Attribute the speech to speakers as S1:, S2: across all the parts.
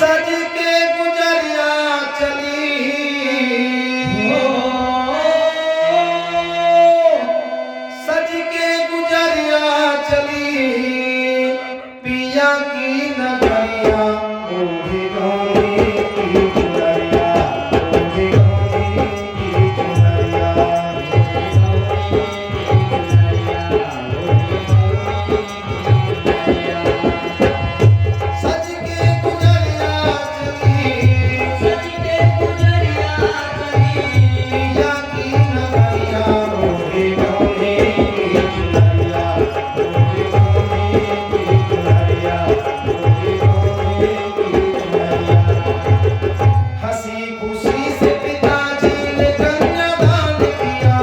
S1: सज के गुजरिया चली सज के गुजरिया चली पिया की नगरिया ओढ़ी गौरी की चुनरिया ओढ़ी गौरी की चुनरिया सज के गुजरिया चली पिया की नगरिया ओढ़ी गौरी की चुनरिया ओढ़ी गौरी की चुनरिया ओढ़ी गौरी की चुनरिया। हंसी खुशी से पिताजी ने कन्यादान किया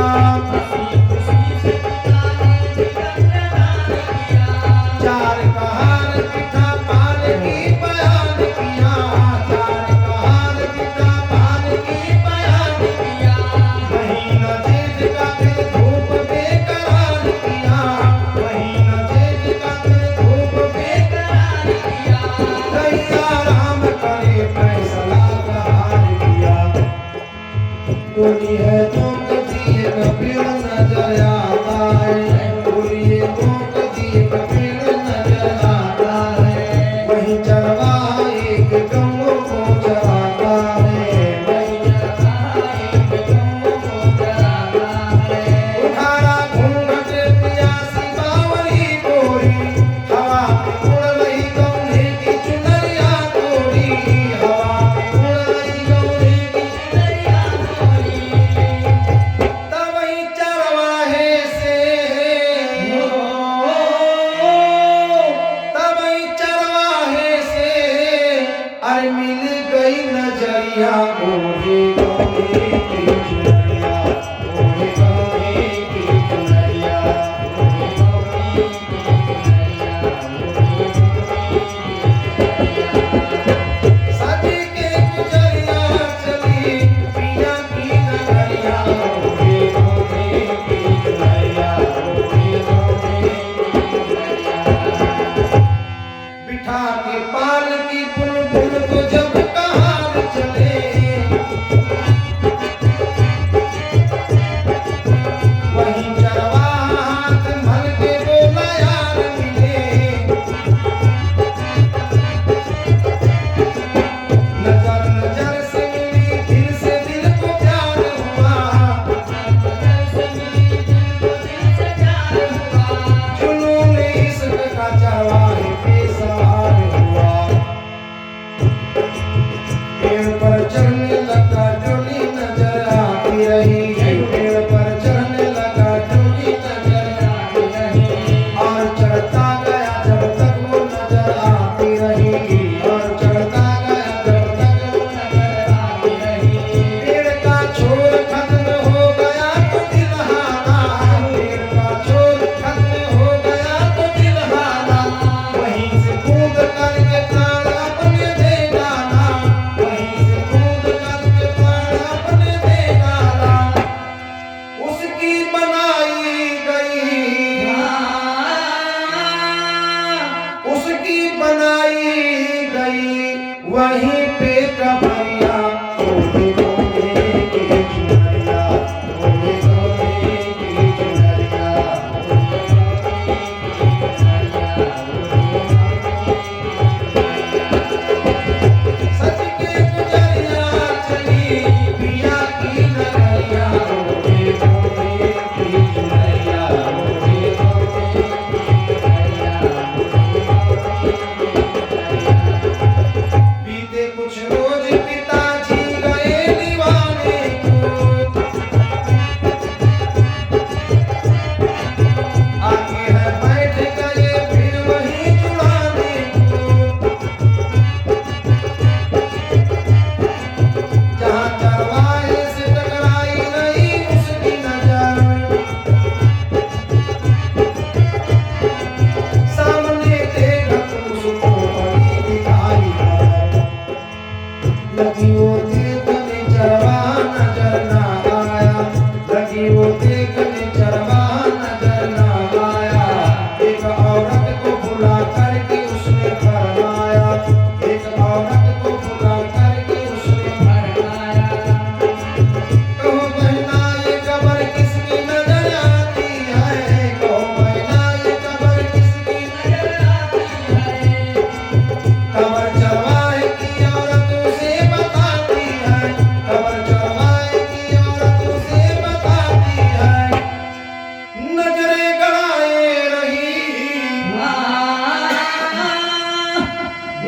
S1: चार कहार पिता पाल की बयान किया चार कहार पिता पाल की बयान किया महीना जेठ का फिर धूप बेकरार किया महीना जेठ का फिर धूप बेकरार किया कैया राम करे फैसला कहार किया कोई है तो कभी कपिल नजर आता है कोई है तो कभी कपिल नजर आता है वही चरवाहा एक गऊ को चराता है वही चरवाहा एक गऊ को चराता है उठारा घूंघट प्यासी बावरी गोरी हवा में उड़ रही गौरे की चुनरिया गोरी हवा में उड़ रही गौरे की चुनरिया गोरी तब वही चरवाहे से तब वही चरवाहे से अरे मिल गई नजरिया ओढ़ी गौरी की चुनरिया ओढ़ी गौरी की चुनरिया ओढ़ी गौरी की चुनरिया ओढ़ी गौरी की चुनरिया। सज के गुजरिया चली पिया की नगरिया ओढ़ी गौरी की चुनरिया ओढ़ी गौरी की चुनरिया। बिठा के पाल की बुलबुल को जब कहार चले वहीं चरवाहा हाथ मल के बोला यार मिले नजर नजर से मिली दिल से दिल को प्यार हुआ जुनून इश्क का चरवाहे पे सवार हुआ पेड़ पर चढ़ने लगा डोली नजर आती रही पेड़ पर चढ़ने लगा डोली नजर आती रही और चढ़ता गया जब तक वो नजर आती रही और चढ़ता गया जब तक वो नजर आती रही पेड़ का छोर खत्म हो गया तो दिल हारा पेड़ का छोर खत्म हो गया तो दिल हारा वहीं से कूद करके प्राण अपने दे डाला वहीं से कूद करके प्राण अपने दे डाला उसकी बनाई गई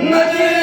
S1: नजरे